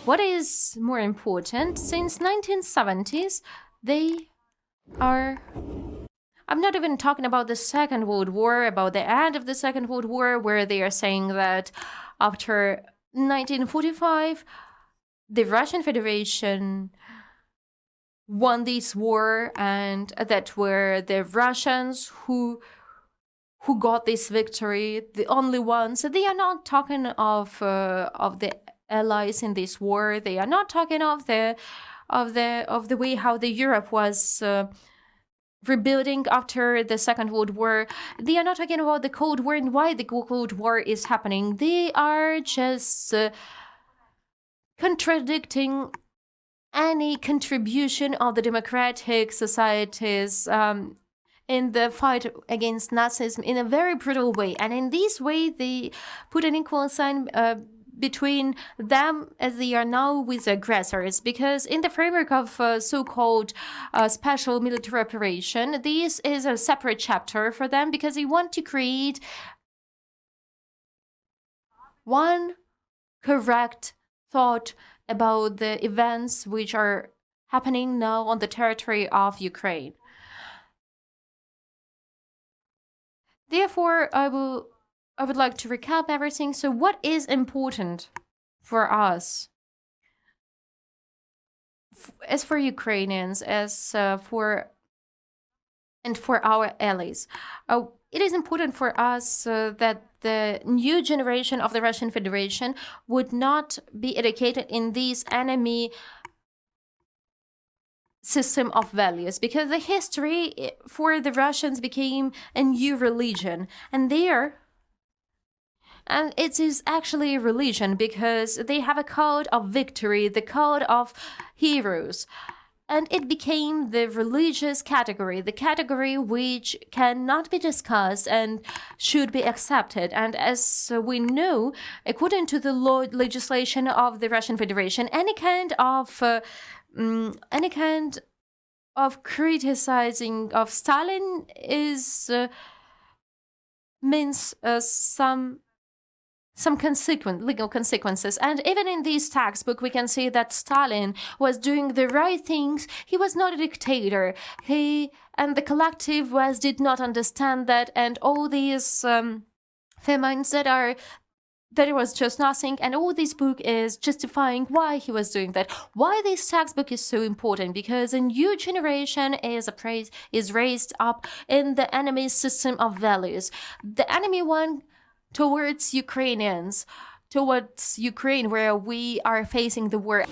what is more important, since 1970s, they are... I'm not even talking about the Second World War, about the end of the Second World War, where they are saying that after 1945, the Russian Federation won this war, and that were the Russians who got this victory, the only ones. They are not talking of the allies in this war. They are not talking of the way how the Europe was rebuilding after the Second World War. They are not talking about the Cold War and why the Cold War is happening. They are just contradicting any contribution of the democratic societies in the fight against Nazism in a very brutal way. And in this way, they put an equal sign between them as they are now with aggressors, because in the framework of so-called special military operation, this is a separate chapter for them, because they want to create one correct thought about the events which are happening now on the territory of Ukraine. Therefore, I would like to recap everything. So what is important for us, as for Ukrainians, as for our allies? It is important for us that the new generation of the Russian Federation would not be educated in this enemy system of values, because the history for the Russians became a new religion, and it is actually a religion because they have a code of victory, the code of heroes. And it became the religious category, the category which cannot be discussed and should be accepted. And as we know, according to the legislation of the Russian Federation, any kind of criticizing of Stalin means some legal consequences. And even in this textbook, we can see that Stalin was doing the right things. He was not a dictator. And the collective did not understand that, and all these famines that it was just nothing, and all this book is justifying why he was doing that. Why this textbook is so important? Because a new generation is raised up in the enemy's system of values. The enemy one towards Ukrainians, towards Ukraine, where we are facing the war.